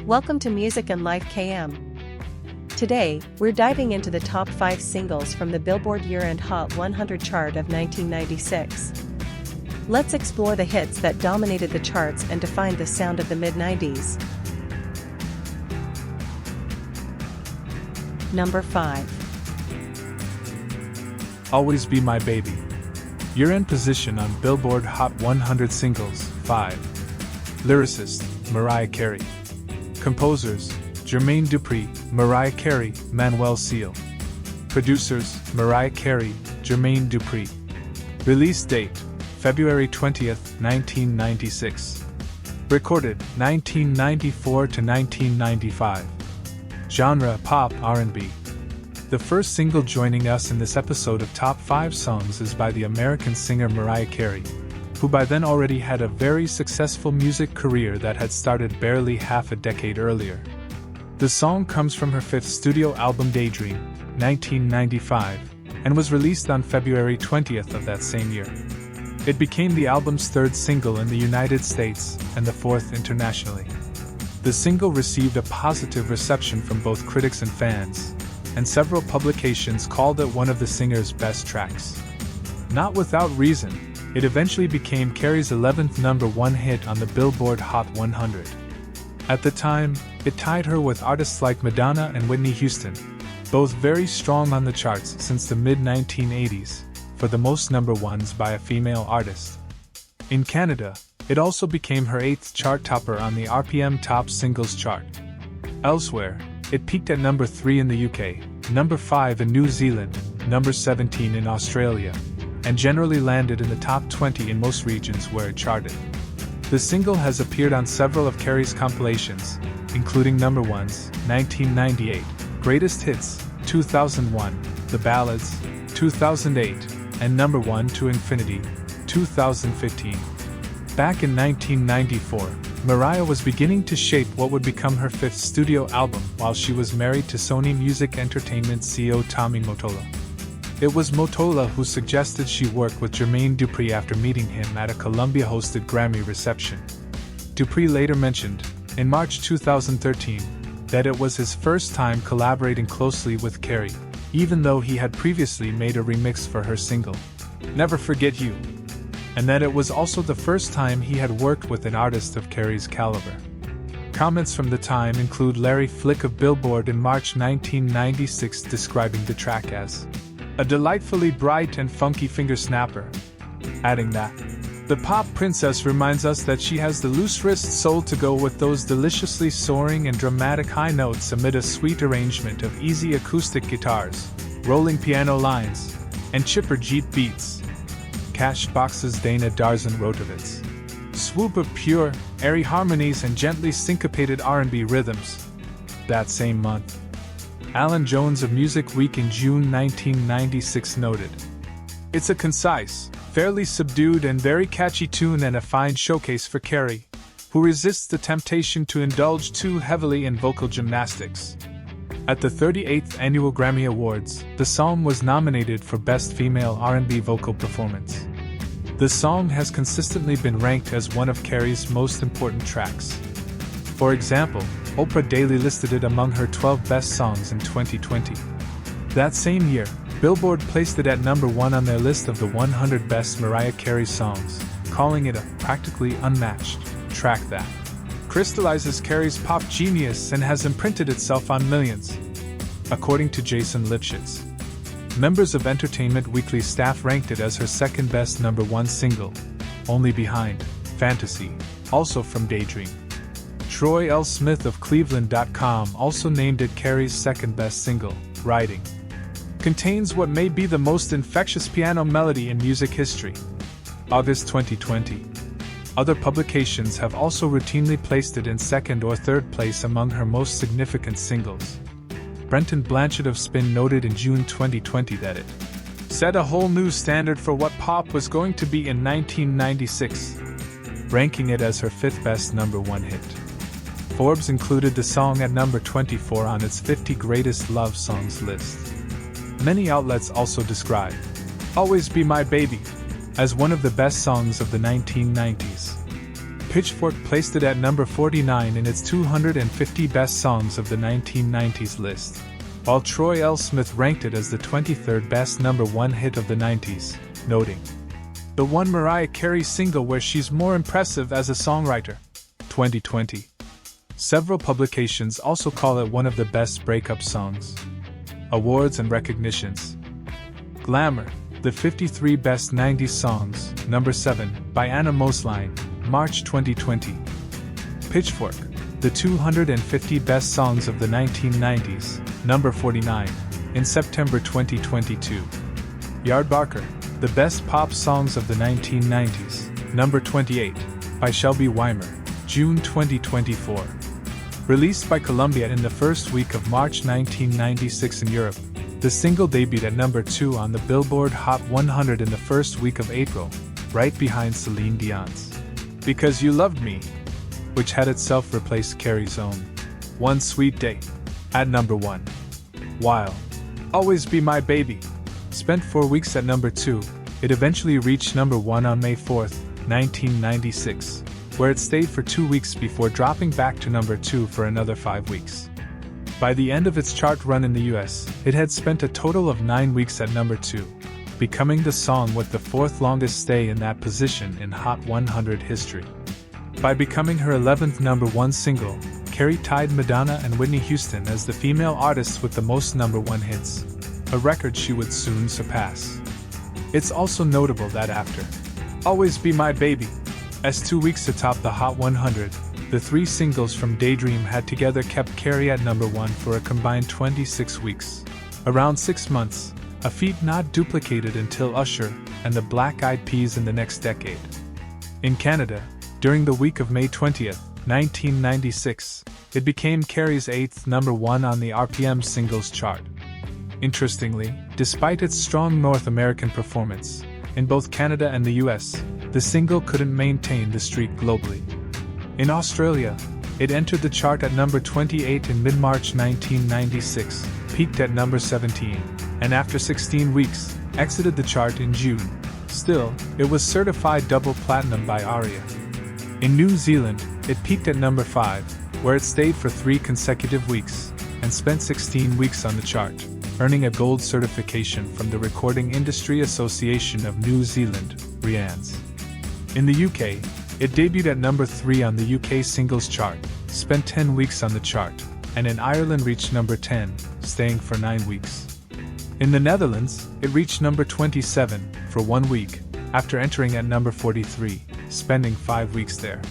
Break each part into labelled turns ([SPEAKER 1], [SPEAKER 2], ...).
[SPEAKER 1] Welcome to Musicandlifekm. Today, we're diving into the top 5 singles from the Billboard Year-End Hot 100 chart of 1996. Let's explore the hits that dominated the charts and define the sound of the mid-90s. Number 5.
[SPEAKER 2] Always Be My Baby. Year-end position on Billboard Hot 100 Singles, 5. Lyricist, Mariah Carey. Composers, Jermaine Dupri, Mariah Carey, Manuel Seal. Producers, Mariah Carey, Jermaine Dupri. Release date, February 20th, 1996. Recorded, 1994 to 1995. Genre, pop R&B. The first single joining us in this episode of Top 5 Songs is by the American singer Mariah Carey, who by then already had a very successful music career that had started barely half a decade earlier. The song comes from her fifth studio album Daydream, 1995, and was released on February 20th of that same year. It became the album's third single in the United States and the fourth internationally. The single received a positive reception from both critics and fans, and several publications called it one of the singer's best tracks. Not without reason, it eventually became Carey's 11th number 1 hit on the Billboard Hot 100. At the time, it tied her with artists like Madonna and Whitney Houston, both very strong on the charts since the mid-1980s, for the most number 1s by a female artist. In Canada, it also became her 8th chart topper on the RPM Top Singles chart. Elsewhere, it peaked at number 3 in the UK, number 5 in New Zealand, number 17 in Australia, and generally landed in the top 20 in most regions where it charted. The single has appeared on several of Carey's compilations, including number 1s, 1998, Greatest Hits, 2001, The Ballads, 2008, and number 1 to Infinity, 2015. Back in 1994, Mariah was beginning to shape what would become her fifth studio album while she was married to Sony Music Entertainment CEO Tommy Mottola. It was Mottola who suggested she work with Jermaine Dupri after meeting him at a Columbia-hosted Grammy reception. Dupri later mentioned, in March 2013, that it was his first time collaborating closely with Carey, even though he had previously made a remix for her single, Never Forget You, and that it was also the first time he had worked with an artist of Carey's caliber. Comments from the time include Larry Flick of Billboard in March 1996 describing the track as a delightfully bright and funky finger snapper, adding that the pop princess reminds us that she has the loose wrist soul to go with those deliciously soaring and dramatic high notes amid a sweet arrangement of easy acoustic guitars, rolling piano lines, and chipper jeet beats. Cash Box's Dana Darzan wrote of its swoop of pure, airy harmonies and gently syncopated R&B rhythms. That same month, Alan Jones of Music Week in June 1996 noted, "It's a concise, fairly subdued and very catchy tune and a fine showcase for Carey, who resists the temptation to indulge too heavily in vocal gymnastics." At the 38th Annual Grammy Awards, the song was nominated for Best Female R&B Vocal Performance. The song has consistently been ranked as one of Carey's most important tracks. For example, Oprah Daily listed it among her 12 best songs in 2020. That same year, Billboard placed it at number 1 on their list of the 100 best Mariah Carey songs, calling it a practically unmatched track that crystallizes Carey's pop genius and has imprinted itself on millions. According to Jason Lipschitz, members of Entertainment Weekly staff ranked it as her second best number 1 single, only behind Fantasy, also from Daydream. Troy L. Smith of Cleveland.com also named it Carey's second best single, writing, "Contains what may be the most infectious piano melody in music history." August 2020. Other publications have also routinely placed it in second or third place among her most significant singles. Brenton Blanchett of Spin noted in June 2020 that it set a whole new standard for what pop was going to be in 1996, ranking it as her fifth best number 1 hit. Forbes included the song at number 24 on its 50 Greatest Love Songs list. Many outlets also describe Always Be My Baby as one of the best songs of the 1990s. Pitchfork placed it at number 49 in its 250 Best Songs of the 1990s list, while Troy L. Smith ranked it as the 23rd best number 1 hit of the 90s, noting, "The one Mariah Carey single where she's more impressive as a songwriter." 2020. Several publications also call it one of the best breakup songs. Awards and recognitions. Glamour, the 53 Best 90s Songs, number 7, by Anna Mosline, March 2020. Pitchfork, the 250 Best Songs of the 1990s, number 49, in September 2022. Yardbarker, the Best Pop Songs of the 1990s, number 28, by Shelby Weimer, June 2024. Released by Columbia in the first week of March 1996 in Europe, the single debuted at number 2 on the Billboard Hot 100 in the first week of April, right behind Celine Dion's "Because You Loved Me," which had itself replaced Carey's own "One Sweet Day" at number 1. While "Always Be My Baby" spent 4 weeks at number 2, it eventually reached number 1 on May 4, 1996, where it stayed for 2 weeks before dropping back to number 2 for another 5 weeks. By the end of its chart run in the US, it had spent a total of 9 weeks at number 2, becoming the song with the 4th longest stay in that position in Hot 100 history. By becoming her 11th number 1 single, Carey tied Madonna and Whitney Houston as the female artists with the most number 1 hits, a record she would soon surpass. It's also notable that after "Always Be My Baby" as 2 weeks atop the Hot 100, the 3 singles from Daydream had together kept Carey at number 1 for a combined 26 weeks, around 6 months, a feat not duplicated until Usher and the Black Eyed Peas in the next decade. In Canada, during the week of May 20, 1996, it became Carey's 8th number 1 on the RPM singles chart. Interestingly, despite its strong North American performance, in both Canada and the US, the single couldn't maintain the streak globally. In Australia, it entered the chart at number 28 in mid-March 1996, peaked at number 17, and after 16 weeks, exited the chart in June. Still, it was certified double platinum by ARIA. In New Zealand, it peaked at number 5, where it stayed for 3 consecutive weeks, and spent 16 weeks on the chart, earning a gold certification from the Recording Industry Association of New Zealand, RIANZ. In the UK, it debuted at number 3 on the UK singles chart, spent 10 weeks on the chart, and in Ireland reached number 10, staying for 9 weeks. In the Netherlands, it reached number 27 for 1 week, after entering at number 43, spending 5 weeks there.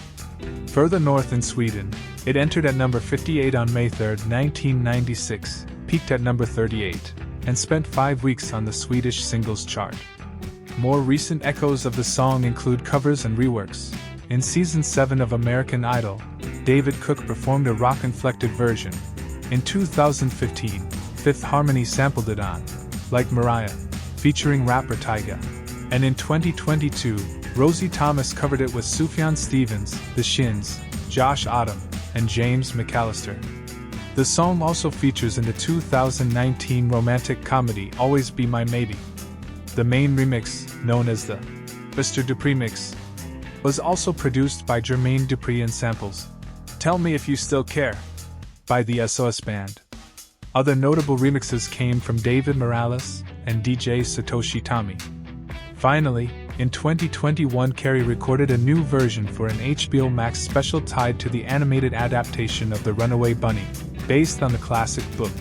[SPEAKER 2] Further north in Sweden, it entered at number 58 on May 3, 1996, peaked at number 38, and spent 5 weeks on the Swedish singles chart. More recent echoes of the song include covers and reworks. In Season 7 of American Idol, David Cook performed a rock-inflected version. In 2015, Fifth Harmony sampled it on "Like Mariah," featuring rapper Tyga. And in 2022, Rosie Thomas covered it with Sufjan Stevens, The Shins, Josh Autumn, and James McAllister. The song also features in the 2019 romantic comedy Always Be My Maybe. The main remix, known as the Mr. Dupree mix, was also produced by Jermaine Dupri and samples "Tell Me If You Still Care" by the SOS Band. Other notable remixes came from David Morales and DJ Satoshi Tommy. Finally, in 2021, Carey recorded a new version for an HBO Max special tied to the animated adaptation of The Runaway Bunny, based on the classic book.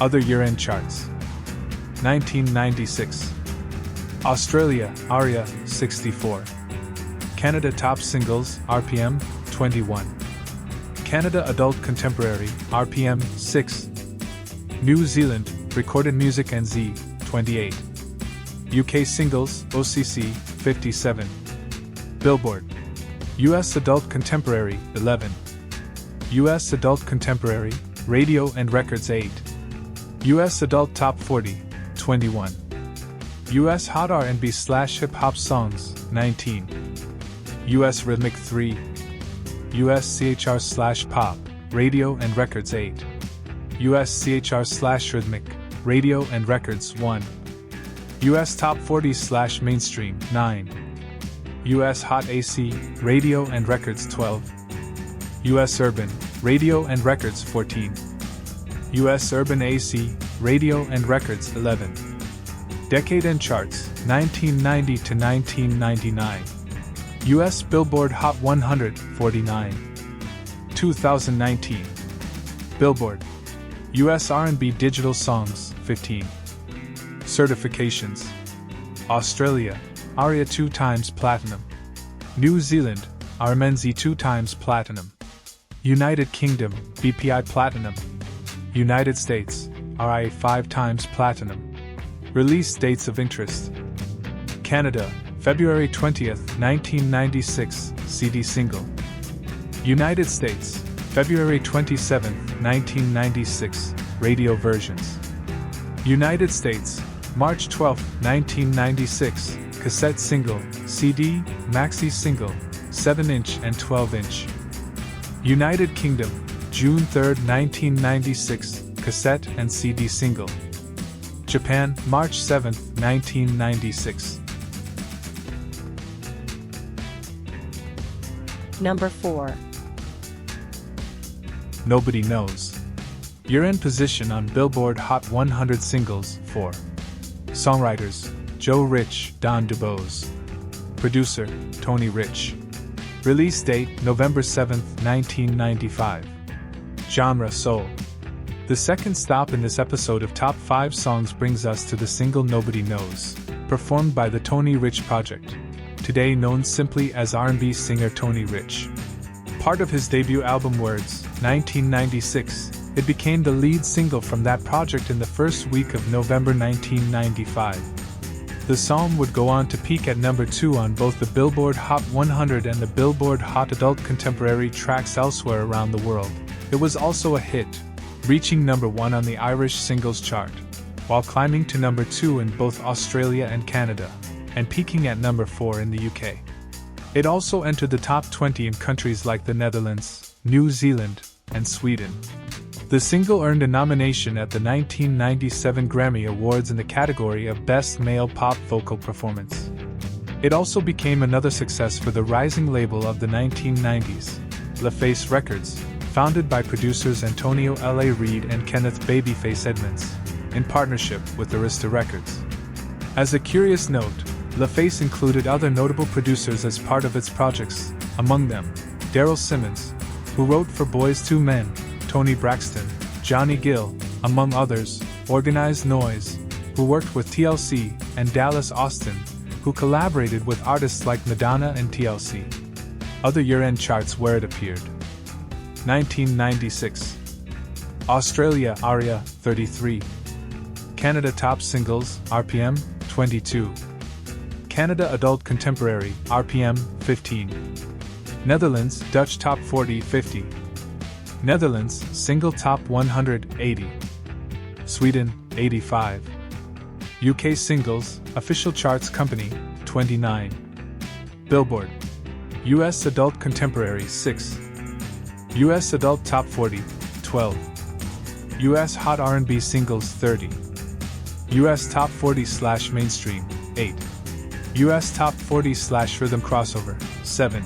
[SPEAKER 2] Other year-end charts. 1996. Australia, ARIA, 64. Canada Top Singles, RPM, 21. Canada Adult Contemporary, RPM, 6. New Zealand, Recorded Music NZ, 28. UK Singles, OCC, 57. Billboard. US Adult Contemporary, 11. US Adult Contemporary, Radio and Records 8. US Adult Top 40, 21. US Hot R&B/Hip Hop Songs, 19. US Rhythmic 3. US CHR/Pop, Radio and Records 8. US CHR/Rhythmic, Radio and Records 1. US Top 40/Mainstream 9. US Hot AC, Radio and Records 12. US Urban, Radio and Records 14. US Urban AC, Radio and Records 11. Decade and Charts, 1990 to 1999. US Billboard Hot 100, 49. 2019. Billboard. US R&B Digital Songs, 15. Certifications. Australia, ARIA 2 times Platinum. New Zealand, RMNZ 2 times Platinum. United Kingdom, BPI Platinum. United States, RIA 5 times Platinum. Release dates of interest. Canada, February 20th, 1996, CD single. United States, February 27th, 1996, radio versions. United States, March 12th, 1996, cassette single, CD, maxi single, 7-inch and 12-inch. United Kingdom, June 3rd, 1996, cassette and CD single. Japan, March 7th, 1996.
[SPEAKER 1] Number 4.
[SPEAKER 2] Nobody Knows. Year-end position on Billboard Hot 100 Singles 4. Songwriters, Joe Rich, Don DuBose. Producer, Tony Rich. Release date, November 7th, 1995. Genre, soul. The second stop in this episode of Top 5 Songs brings us to the single Nobody Knows, performed by the Tony Rich Project, today known simply as R&B singer Tony Rich. Part of his debut album Words, 1996, it became the lead single from that project in the first week of November 1995. The song would go on to peak at number 2 on both the Billboard Hot 100 and the Billboard Hot Adult Contemporary tracks elsewhere around the world. It was also a hit, reaching number 1 on the Irish singles chart, while climbing to number 2 in both Australia and Canada, and peaking at number 4 in the UK. It also entered the top 20 in countries like the Netherlands, New Zealand, and Sweden. The single earned a nomination at the 1997 Grammy Awards in the category of Best Male Pop Vocal Performance. It also became another success for the rising label of the 1990s, LaFace Records, founded by producers Antonio L.A. Reid and Kenneth Babyface Edmonds, in partnership with Arista Records. As a curious note, LaFace included other notable producers as part of its projects, among them, Daryl Simmons, who wrote for Boyz II Men, Tony Braxton, Johnny Gill, among others, Organized Noise, who worked with TLC, and Dallas Austin, who collaborated with artists like Madonna and TLC. Other year-end charts where it appeared. 1996. Australia ARIA 33. Canada Top Singles RPM 22. Canada Adult Contemporary RPM 15. Netherlands Dutch Top 40 50. Netherlands Single Top 180. Sweden 85. UK Singles Official Charts Company 29. Billboard US Adult Contemporary 6. US Adult Top 40 12. US Hot R&B Singles 30. US Top 40/Mainstream 8. US Top 40/Rhythm Crossover 7.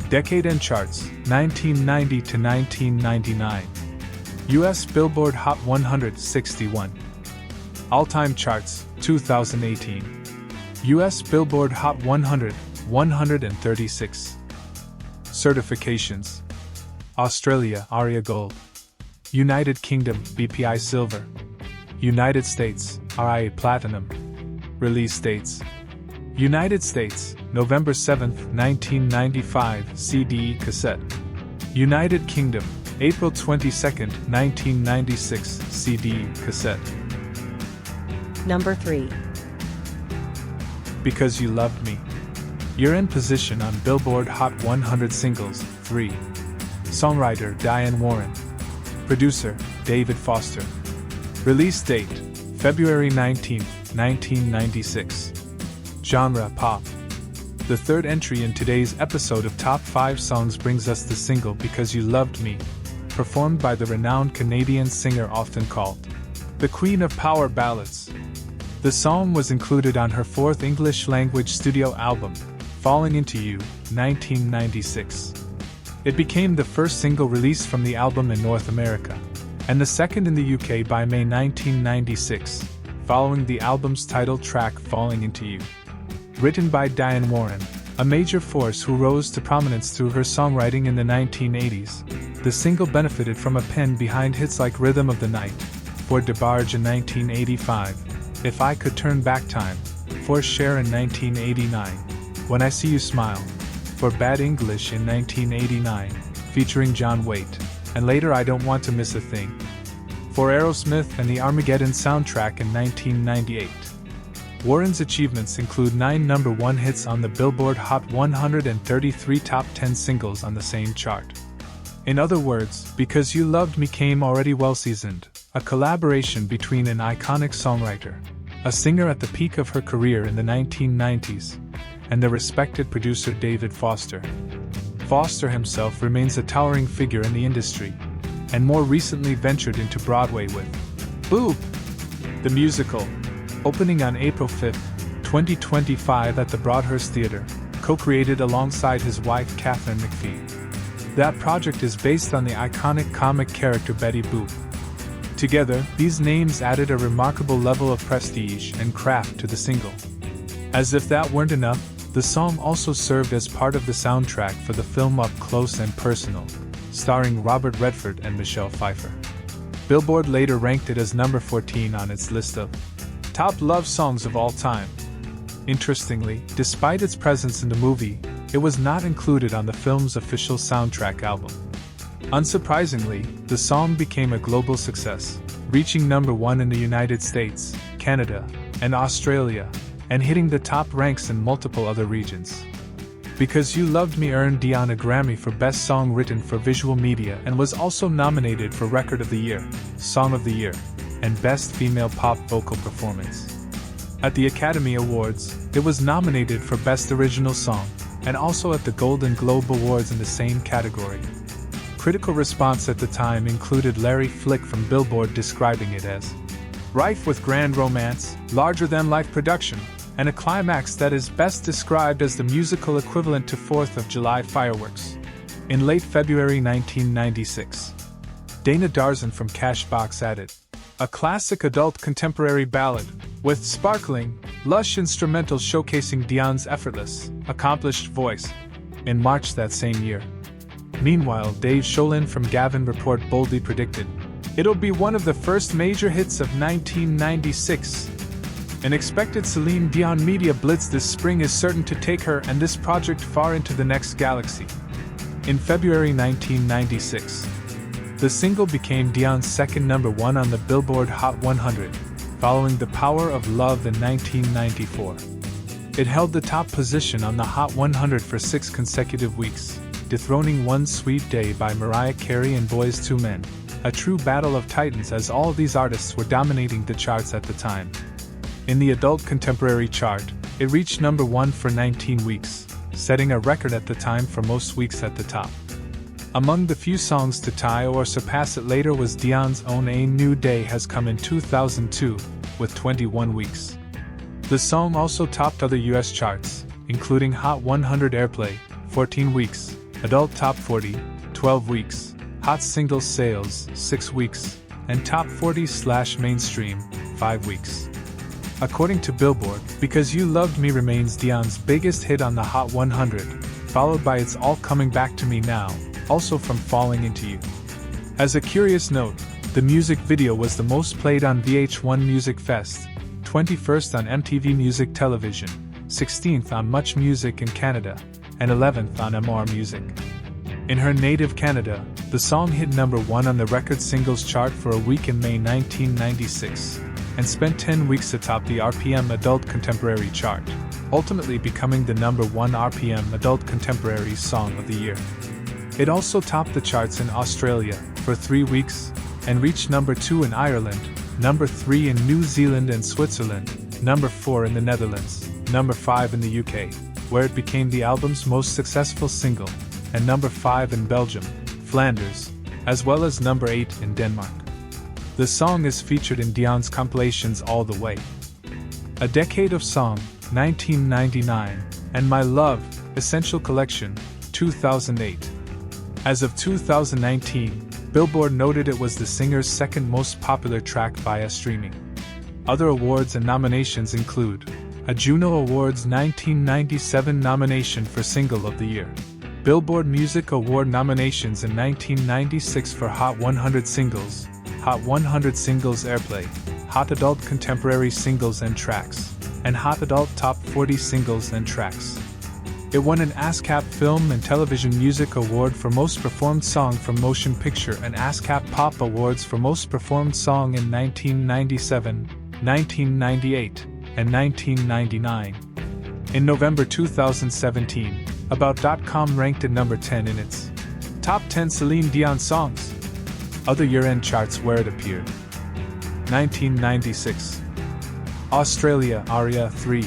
[SPEAKER 2] Decade and Charts 1990 to 1999. US Billboard Hot 100 61. All-Time Charts 2018. US Billboard Hot 100 136. Certifications. Australia ARIA Gold. United Kingdom BPI Silver. United States RIA Platinum. Release dates. United States, November 7, 1995, CD cassette. United Kingdom, April 22, 1996, CD cassette.
[SPEAKER 1] Number 3.
[SPEAKER 2] Because You Loved Me. Year-end position on Billboard Hot 100 Singles 3. Songwriter Diane Warren. Producer David Foster. Release date February 19, 1996. Genre pop. The third entry in today's episode of Top 5 Songs brings us the single Because You Loved Me, performed by the renowned Canadian singer often called the Queen of Power Ballads. The song was included on her fourth English-language studio album, Falling Into You, 1996. It became the first single released from the album in North America, and the second in the UK by May 1996, following the album's title track Falling Into You. Written by Diane Warren, a major force who rose to prominence through her songwriting in the 1980s, the single benefited from a pen behind hits like Rhythm of the Night, for DeBarge in 1985, If I Could Turn Back Time, for Cher in 1989, When I See You Smile, for Bad English in 1989, featuring John Waite, and later I Don't Want to Miss a Thing, for Aerosmith and the Armageddon soundtrack in 1998. Warren's achievements include 9 number 1 hits on the Billboard Hot 100 and 33 top 10 singles on the same chart. In other words, Because You Loved Me came already well seasoned, a collaboration between an iconic songwriter, a singer at the peak of her career in the 1990s, and the respected producer David Foster. Foster himself remains a towering figure in the industry, and more recently ventured into Broadway with Boop, the musical, opening on April 5, 2025 at the Broadhurst Theatre, co-created alongside his wife Katharine McPhee. That project is based on the iconic comic character Betty Boop. Together, these names added a remarkable level of prestige and craft to the single. As if that weren't enough, the song also served as part of the soundtrack for the film Up Close and Personal, starring Robert Redford and Michelle Pfeiffer. Billboard later ranked it as number 14 on its list of top love songs of all time. Interestingly, despite its presence in the movie, it was not included on the film's official soundtrack album. Unsurprisingly, the song became a global success, reaching number 1 in the United States, Canada, and Australia, and hitting the top ranks in multiple other regions. Because You Loved Me earned Dion a Grammy for Best Song Written for Visual Media and was also nominated for Record of the Year, Song of the Year, and Best Female Pop Vocal Performance. At the Academy Awards, it was nominated for Best Original Song, and also at the Golden Globe Awards in the same category. Critical response at the time included Larry Flick from Billboard describing it as rife with grand romance, larger-than-life production, and a climax that is best described as the musical equivalent to 4th of July fireworks. In late February 1996, Dana Darzan from Cashbox added, a classic adult contemporary ballad, with sparkling, lush instrumentals showcasing Dion's effortless, accomplished voice, in March that same year. Meanwhile, Dave Sholin from Gavin Report boldly predicted, it'll be one of the first major hits of 1996. An expected Celine Dion media blitz this spring is certain to take her and this project far into the next galaxy. In February 1996, the single became Dion's second number 1 on the Billboard Hot 100, following The Power of Love in 1994. It held the top position on the Hot 100 for 6 consecutive weeks, dethroning One Sweet Day by Mariah Carey and Boyz II Men, a true battle of titans as all these artists were dominating the charts at the time. In the adult contemporary chart, it reached number 1 for 19 weeks, setting a record at the time for most weeks at the top. Among the few songs to tie or surpass it later was Dion's own A New Day Has Come in 2002, with 21 weeks. The song also topped other US charts, including Hot 100 Airplay, 14 weeks, Adult Top 40, 12 weeks, Hot Singles Sales, 6 weeks, and Top 40/Mainstream, 5 weeks. According to Billboard, Because You Loved Me remains Dion's biggest hit on the Hot 100, followed by It's All Coming Back to Me Now, also from Falling Into You. As a curious note, the music video was the most played on VH1 Music Fest, 21st on MTV Music Television, 16th on Much Music in Canada, and 11th on MR Music. In her native Canada, the song hit number 1 on the record singles chart for a week in May 1996, and spent 10 weeks atop the RPM Adult Contemporary chart, ultimately becoming the number 1 RPM Adult Contemporary Song of the Year. It also topped the charts in Australia for 3 weeks, and reached number 2 in Ireland, number 3 in New Zealand and Switzerland, number 4 in the Netherlands, number 5 in the UK, where it became the album's most successful single, and number 5 in Belgium, Flanders, as well as number 8 in Denmark. The song is featured in Dion's compilations All the Way, A Decade of Song, 1999, and My Love, Essential Collection, 2008. As of 2019, Billboard noted it was the singer's second most popular track via streaming. Other awards and nominations include a Juno Awards 1997 nomination for Single of the Year, Billboard Music Award nominations in 1996 for Hot 100 Singles, Hot 100 Singles Airplay, Hot Adult Contemporary Singles and Tracks, and Hot Adult Top 40 Singles and Tracks. It won an ASCAP Film and Television Music Award for Most Performed Song from Motion Picture and ASCAP Pop Awards for Most Performed Song in 1997, 1998, and 1999. In November 2017, About.com ranked it number 10 in its Top 10 Celine Dion Songs. Other year-end charts where it appeared. 1996. Australia, Aria 3.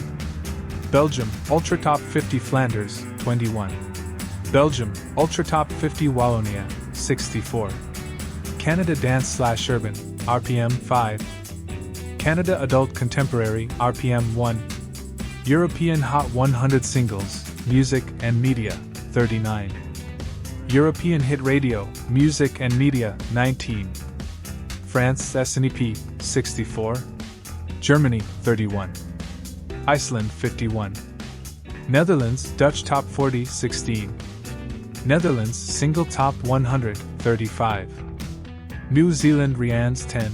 [SPEAKER 2] Belgium, Ultra Top 50 Flanders, 21. Belgium, Ultra Top 50 Wallonia, 64. Canada Dance/Urban, RPM 5. Canada Adult Contemporary, RPM 1. European Hot 100 Singles, Music and Media, 39. European Hit Radio, Music and Media, 19. France SNEP, 64. Germany, 31. Iceland, 51. Netherlands Dutch Top 40, 16. Netherlands Single Top 100, 35. New Zealand Rianne's 10.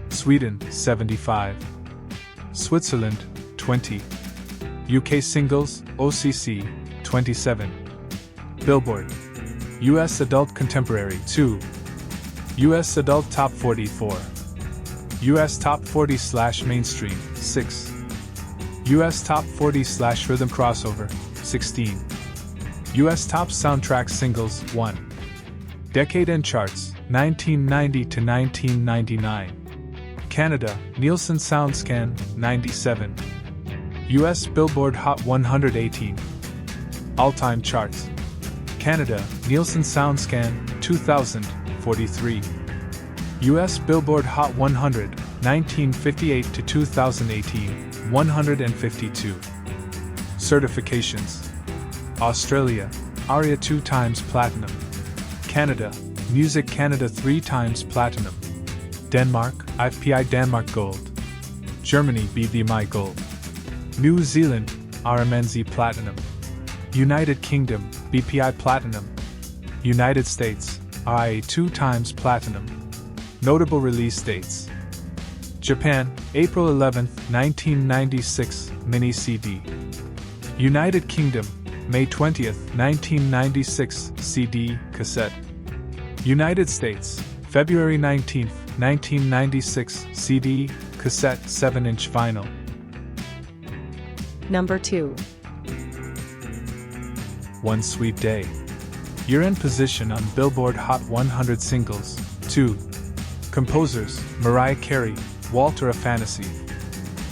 [SPEAKER 2] Sweden, 75. Switzerland, 20. UK Singles, OCC, 27. Billboard. US Adult Contemporary, 2. US Adult Top 44. US Top 40/Mainstream, 6. US Top 40/Rhythm Crossover, 16. US Top Soundtrack Singles, 1. Decade and Charts, 1990 to 1999. Canada, Nielsen SoundScan, 97. US Billboard Hot 118. All-Time Charts. Canada, Nielsen SoundScan, 2000, 43. US Billboard Hot 100, 1958 to 2018, 152. Certifications. Australia, ARIA 2 times Platinum. Canada, Music Canada 3 times Platinum. Denmark, IFPI Denmark Gold. Germany, BVMI Gold. New Zealand, RMNZ Platinum. United Kingdom, BPI Platinum. United States, RIA 2 times Platinum. Notable release dates. Japan, April 11, 1996, mini CD. United Kingdom, May 20, 1996, CD, cassette. United States, February 19, 1996, CD, cassette, 7-inch vinyl.
[SPEAKER 1] Number 2.
[SPEAKER 2] One Sweet Day. Year-end position on Billboard Hot 100 Singles, 2. Composers, Mariah Carey, Walter Afanasieff.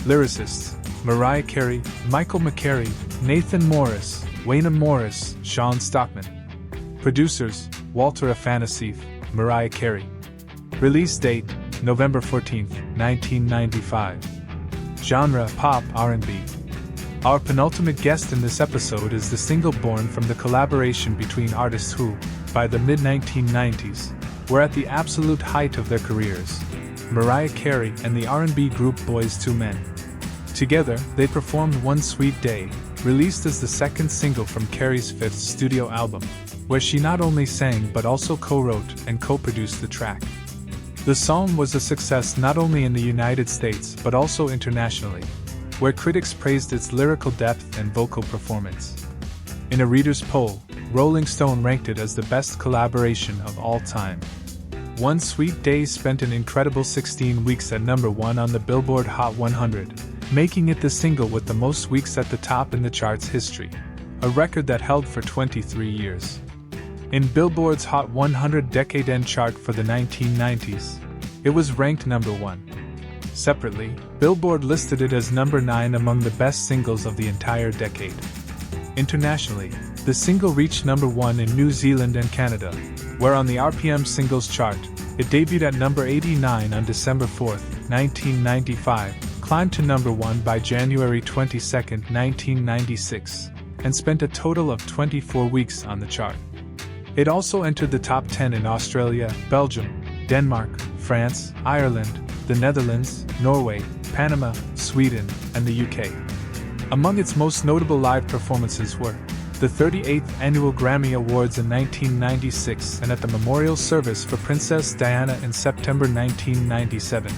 [SPEAKER 2] Lyricists, Mariah Carey, Michael McCary, Nathan Morris, Wayne Morris, Sean Stockman. Producers, Walter Afanasieff, Mariah Carey. Release date, November 14, 1995. Genre, pop R&B. Our penultimate guest in this episode is the single born from the collaboration between artists who, by the mid-1990s, were at the absolute height of their careers, Mariah Carey and the R&B group Boyz II Men. Together, they performed One Sweet Day, released as the second single from Carey's fifth studio album, where she not only sang but also co-wrote and co-produced the track. The song was a success not only in the United States but also internationally, where critics praised its lyrical depth and vocal performance. In a reader's poll, Rolling Stone ranked it as the best collaboration of all time. One Sweet Day spent an incredible 16 weeks at number 1 on the Billboard Hot 100, making it the single with the most weeks at the top in the chart's history, a record that held for 23 years. In Billboard's Hot 100 Decade-End chart for the 1990s, it was ranked number 1. Separately, Billboard listed it as number 9 among the best singles of the entire decade. Internationally, the single reached number 1 in New Zealand and Canada, where on the RPM Singles chart, it debuted at number 89 on December 4, 1995, climbed to number 1 by January 22, 1996, and spent a total of 24 weeks on the chart. It also entered the top 10 in Australia, Belgium, Denmark, France, Ireland, the Netherlands, Norway, Panama, Sweden, and the UK. Among its most notable live performances were the 38th Annual Grammy Awards in 1996 and at the memorial service for Princess Diana in September 1997.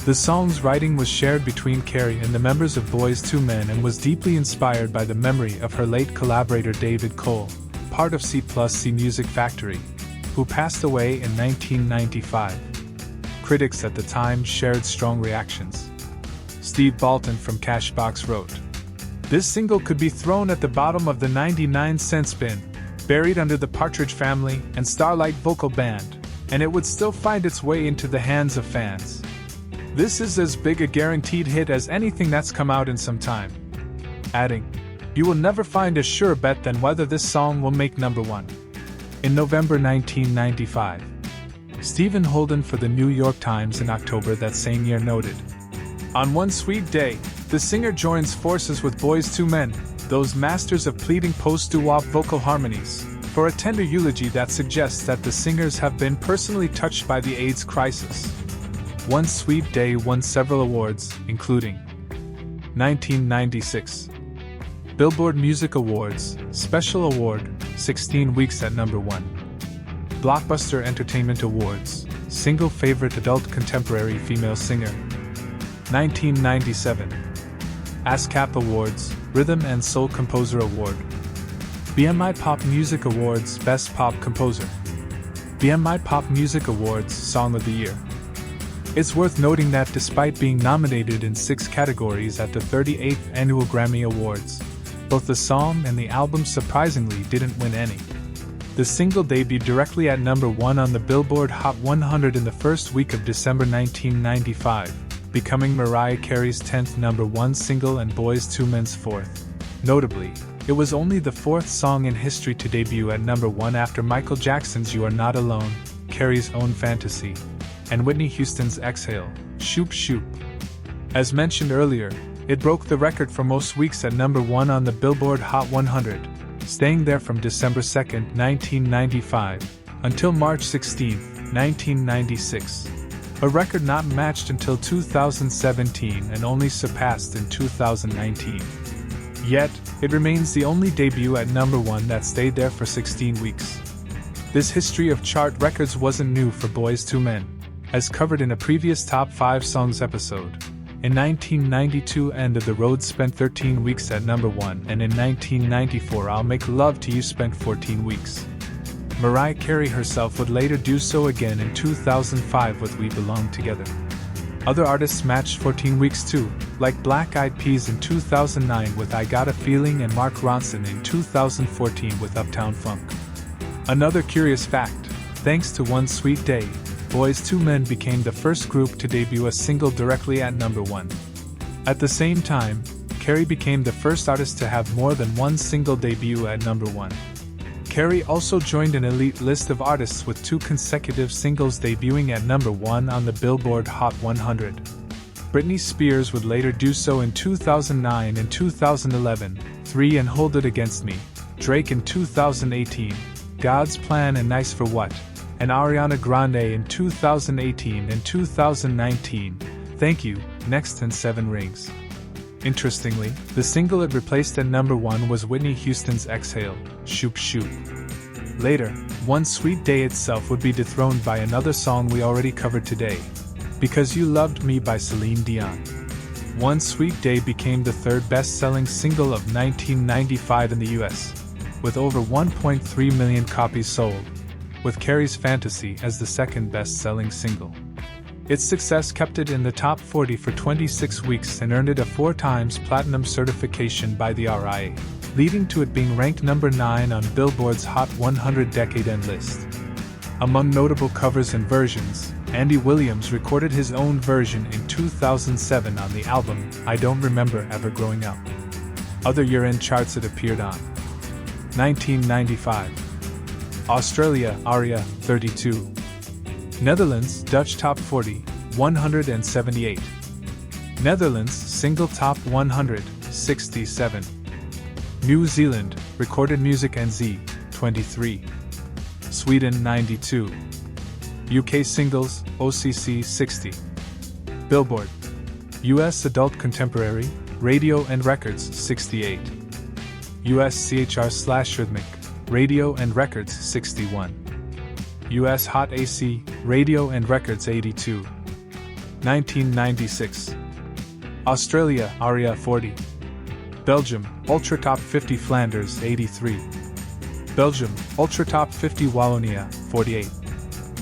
[SPEAKER 2] The song's writing was shared between Carey and the members of Boyz II Men and was deeply inspired by the memory of her late collaborator David Cole, part of C+C Music Factory, who passed away in 1995. Critics at the time shared strong reactions. Steve Baltin from Cashbox wrote, "This single could be thrown at the bottom of the 99-cent bin, buried under the Partridge Family and Starlight Vocal Band, and it would still find its way into the hands of fans. This is as big a guaranteed hit as anything that's come out in some time." Adding, "You will never find a sure bet than whether this song will make number 1. In November 1995, Stephen Holden for the New York Times in October that same year noted, "On one sweet day, the singer joins forces with Boyz II Men, those masters of pleading post-doo-wop vocal harmonies, for a tender eulogy that suggests that the singers have been personally touched by the AIDS crisis." One Sweet Day won several awards, including 1996 Billboard Music Awards, Special Award, 16 weeks at number 1. Blockbuster Entertainment Awards, Single Favorite Adult Contemporary Female Singer. 1997 ASCAP Awards, Rhythm and Soul Composer Award. BMI Pop Music Awards, Best Pop Composer. BMI Pop Music Awards, Song of the Year. It's worth noting that despite being nominated in 6 categories at the 38th Annual Grammy Awards, both the song and the album surprisingly didn't win any. The single debuted directly at number 1 on the Billboard Hot 100 in the first week of December 1995, becoming Mariah Carey's 10th number 1 single and Boyz II Men's 4th. Notably, it was only the 4th song in history to debut at number 1 after Michael Jackson's You Are Not Alone, Carey's Own Fantasy, and Whitney Houston's Exhale, Shoop Shoop. As mentioned earlier, it broke the record for most weeks at number 1 on the Billboard Hot 100, staying there from December 2, 1995, until March 16, 1996. A record not matched until 2017 and only surpassed in 2019. Yet, it remains the only debut at number 1 that stayed there for 16 weeks. This history of chart records wasn't new for Boyz II Men, as covered in a previous Top 5 Songs episode. In 1992, End of the Road spent 13 weeks at number 1, and in 1994, I'll Make Love to You spent 14 weeks. Mariah Carey herself would later do so again in 2005 with We Belong Together. Other artists matched 14 weeks too, like Black Eyed Peas in 2009 with I Got a Feeling and Mark Ronson in 2014 with Uptown Funk. Another curious fact, thanks to One Sweet Day, Boyz II Men became the first group to debut a single directly at number 1. At the same time, Carey became the first artist to have more than one single debut at number 1. Carey also joined an elite list of artists with 2 consecutive singles debuting at number 1 on the Billboard Hot 100. Britney Spears would later do so in 2009 and 2011, 3 and Hold It Against Me, Drake in 2018, God's Plan and Nice for What, and Ariana Grande in 2018 and 2019, Thank You, Next and 7 Rings. Interestingly, the single it replaced at number 1 was Whitney Houston's Exhale, Shoop Shoop. Later, One Sweet Day itself would be dethroned by another song we already covered today, Because You Loved Me by Celine Dion. One Sweet Day became the 3rd best-selling single of 1995 in the US, with over 1.3 million copies sold, with Carey's Fantasy as the 2nd best-selling single. Its success kept it in the top 40 for 26 weeks and earned it a 4 times platinum certification by the RIA, leading to it being ranked number 9 on Billboard's Hot 100 Decade-End list. Among notable covers and versions, Andy Williams recorded his own version in 2007 on the album I Don't Remember Ever Growing Up. Other year-end charts it appeared on: 1995 Australia, ARIA, 32. Netherlands, Dutch Top 40, 178. Netherlands Single Top 100, 67. New Zealand Recorded Music NZ, 23. Sweden 92. UK Singles OCC 60. Billboard US Adult Contemporary Radio and Records 68. US CHR/Rhythmic Radio and Records 61. US Hot AC Radio and Records 82. 1996. Australia ARIA 40. Belgium Ultra Top 50 Flanders 83. Belgium Ultra Top 50 Wallonia 48.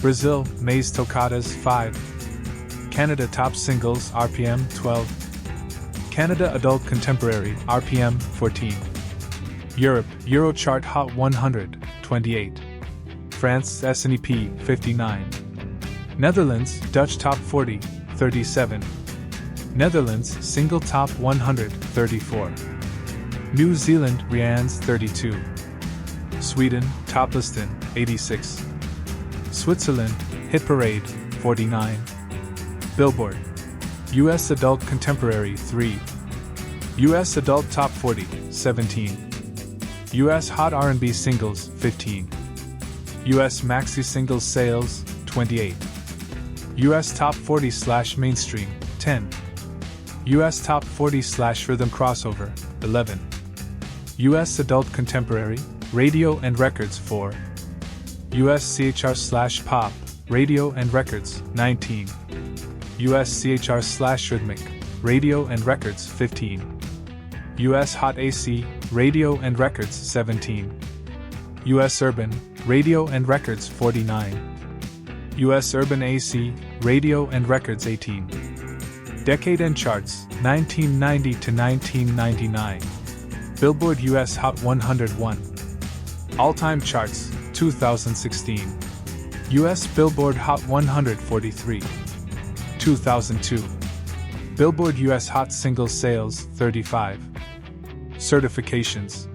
[SPEAKER 2] Brazil Maze Tocadas 5. Canada Top Singles RPM 12. Canada Adult Contemporary RPM 14. Europe Eurochart Hot 100 28. France SNEP 59. Netherlands Dutch Top 40 37. Netherlands Single Top 100 34. New Zealand Rianne's 32. Sweden Toplistan 86. Switzerland Hit Parade 49. Billboard US Adult Contemporary 3. US Adult Top 40 17. US Hot R&B Singles 15. US Maxi Singles Sales 28. US Top 40/Mainstream 10. US Top 40/Rhythm Crossover 11. US Adult Contemporary Radio and Records 4. US CHR/Pop Radio and Records 19. US CHR/Rhythmic Radio and Records 15. US Hot AC Radio and Records 17. US Urban Radio and Records 49. US Urban AC Radio and Records 18. Decade and Charts 1990 to 1999. Billboard US Hot 101. All-Time Charts 2016. US Billboard Hot 143. 2002. Billboard US Hot Singles Sales 35. Certifications: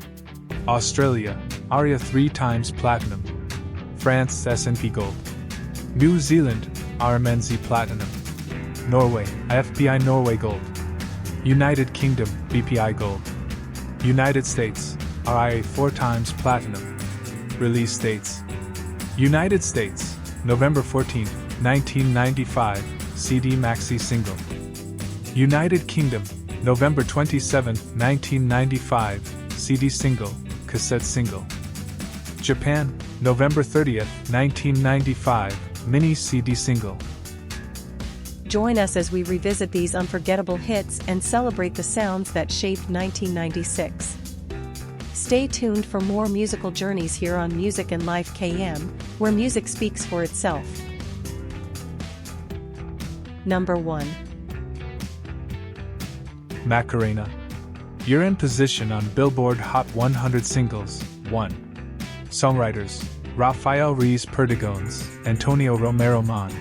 [SPEAKER 2] Australia ARIA 3 times Platinum. France S&P Gold. New Zealand RMNZ Platinum. Norway IFPI Norway Gold. United Kingdom BPI Gold. United States RIA 4 times Platinum. Release dates: United States November 14, 1995 CD Maxi Single. United Kingdom November 27, 1995 CD Single, Cassette Single. Japan November 30, 1995 Mini CD Single.
[SPEAKER 1] Join us as we revisit these unforgettable hits and celebrate the sounds that shaped 1996. Stay tuned for more musical journeys here on Music and Life KM, where music speaks for itself. Number 1.
[SPEAKER 2] Macarena. Year-end position on Billboard Hot 100 Singles 1. Songwriters: Rafael Ruiz Perdigones, Antonio Romero Mon.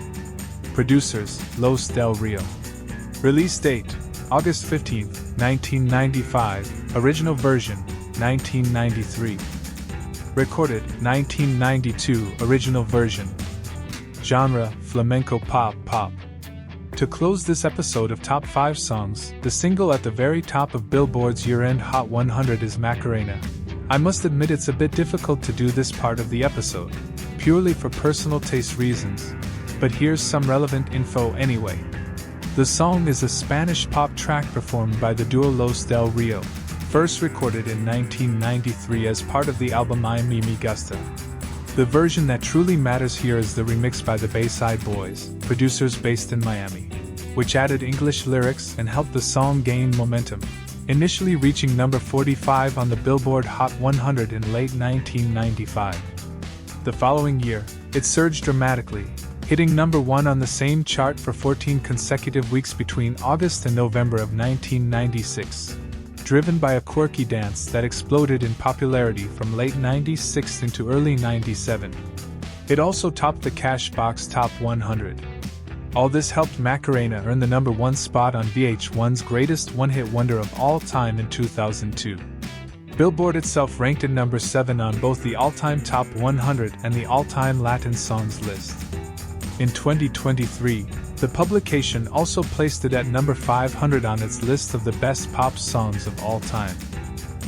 [SPEAKER 2] Producers: Los Del Rio. Release date: August 15, 1995. Original version: 1993. Recorded: 1992. Original version. Genre: flamenco pop. To close this episode of Top 5 Songs, the single at the very top of Billboard's Year-End Hot 100 is Macarena. I must admit it's a bit difficult to do this part of the episode, purely for personal taste reasons, but here's some relevant info anyway. The song is a Spanish pop track performed by the duo Los Del Rio, first recorded in 1993 as part of the album I Me Gusta. The version that truly matters here is the remix by the Bayside Boys, producers based in Miami, which added English lyrics and helped the song gain momentum, initially reaching number 45 on the Billboard Hot 100 in late 1995. The following year, it surged dramatically, hitting number 1 on the same chart for 14 consecutive weeks between August and November of 1996. Driven by a quirky dance that exploded in popularity from late 96 into early 97. It also topped the Cashbox Top 100. All this helped Macarena earn the number 1 spot on VH1's Greatest One-Hit Wonder of All Time in 2002. Billboard itself ranked at number 7 on both the All-Time Top 100 and the All-Time Latin Songs list. In 2023, The publication also placed it at number 500 on its list of the best pop songs of all time.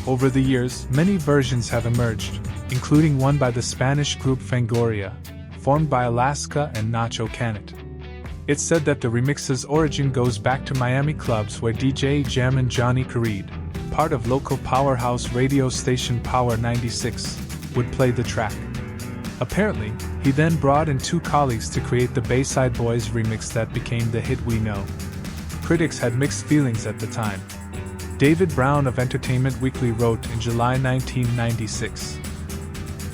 [SPEAKER 2] Over the years, many versions have emerged, including one by the Spanish group Fangoria, formed by Alaska and Nacho Canut. It's said that the remix's origin goes back to Miami clubs where DJ Jammin' Johnny Careed, part of local powerhouse radio station Power 96, would play the track. Apparently, he then brought in two colleagues to create the Bayside Boys remix that became the hit we know. Critics had mixed feelings at the time. David Brown of Entertainment Weekly wrote in July 1996,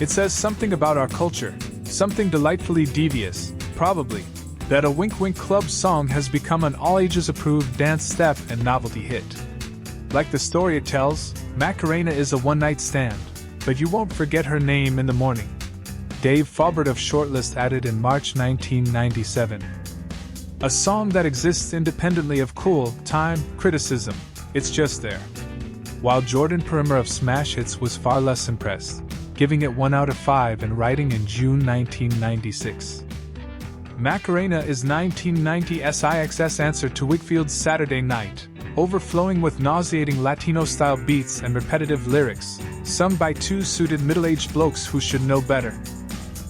[SPEAKER 2] "It says something about our culture, something delightfully devious, probably, that a Wink Wink Club song has become an all-ages approved dance step and novelty hit. Like the story it tells, Macarena is a one-night stand, but you won't forget her name in the morning." Dave Faubert of Shortlist added in March 1997, "A song that exists independently of cool, time, criticism, it's just there." While Jordan Perimer of Smash Hits was far less impressed, giving it 1 out of 5 and writing in June 1996. Macarena is 1990's IXS answer to Whigfield's Saturday Night, overflowing with nauseating Latino-style beats and repetitive lyrics, sung by two suited middle-aged blokes who should know better.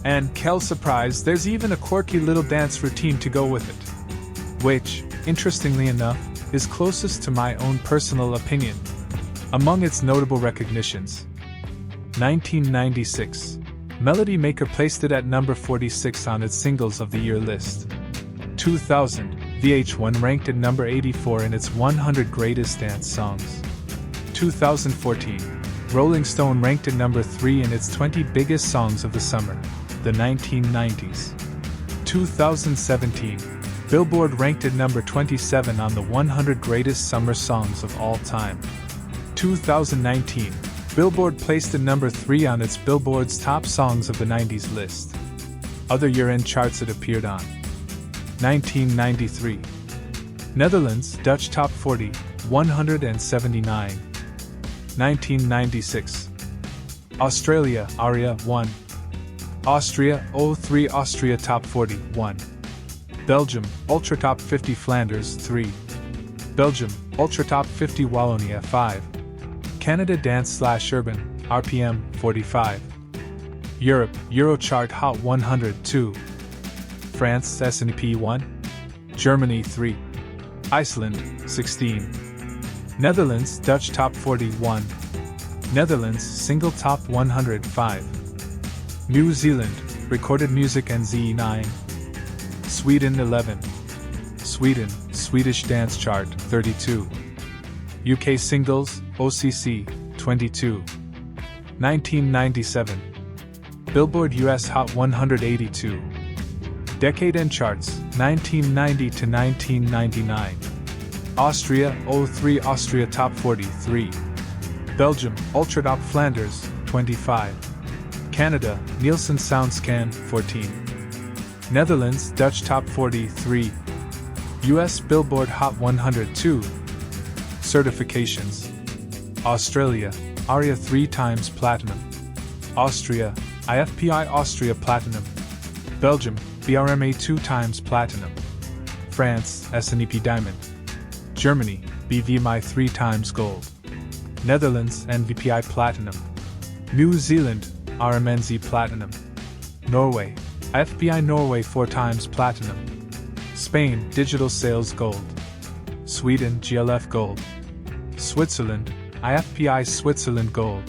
[SPEAKER 2] And, Kel surprise, there's even a quirky little dance routine to go with it. Which, interestingly enough, is closest to my own personal opinion. Among its notable recognitions: 1996. Melody Maker placed it at number 46 on its Singles of the Year list. 2000. VH1 ranked at number 84 in its 100 Greatest Dance Songs. 2014. Rolling Stone ranked at number 3 in its 20 Biggest Songs of the Summer, the 1990s. 2017. Billboard ranked at number 27 on the 100 Greatest Summer Songs of All Time. 2019. Billboard placed at number 3 on its Billboard's Top Songs of the 90s list. Other year-end charts it appeared on: 1993. Netherlands, Dutch Top 40, 179. 1996. Australia, ARIA, 1. Austria, 03 Austria Top 40, 1. Belgium, Ultra Top 50 Flanders, 3. Belgium, Ultra Top 50 Wallonia, 5. Canada Dance/Urban, RPM, 45. Europe, Eurochart Hot 100, 2. France, SNP 1. Germany, 3. Iceland, 16. Netherlands, Dutch Top 40, 1. Netherlands, Single Top 100, 5. New Zealand, Recorded Music NZ 9. Sweden, 11. Sweden, Swedish Dance Chart, 32. UK Singles, OCC, 22. 1997. Billboard US Hot 182. Decade-end charts, 1990 to 1999. Austria, 03 Austria Top 43. Belgium, Ultra Top Flanders, 25. Canada, Nielsen SoundScan, 14. Netherlands, Dutch Top 43. US Billboard Hot 102. Certifications: Australia, ARIA 3 times Platinum. Austria, IFPI Austria Platinum. Belgium, BRMA 2 times Platinum. France, SNEP Diamond. Germany, BVMI 3 times Gold. Netherlands, NVPI Platinum. New Zealand, RMNZ Platinum. Norway, IFPI Norway 4 times Platinum. Spain, Digital Sales Gold. Sweden, GLF Gold. Switzerland, IFPI Switzerland Gold.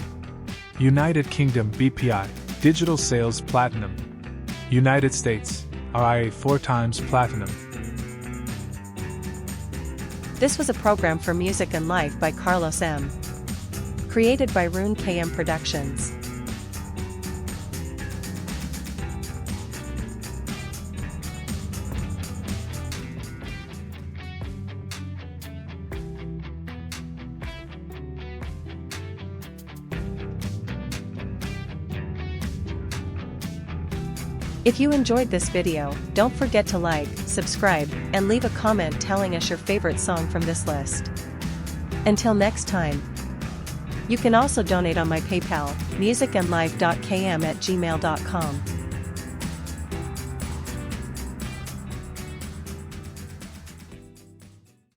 [SPEAKER 2] United Kingdom, BPI, Digital Sales Platinum. United States, RIA 4 times Platinum.
[SPEAKER 1] This was a program for Music and Life by Carlos M. Created by Rune KM Productions. If you enjoyed this video, don't forget to like, subscribe, and leave a comment telling us your favorite song from this list. Until next time. You can also donate on my PayPal, musicandlife.km@gmail.com.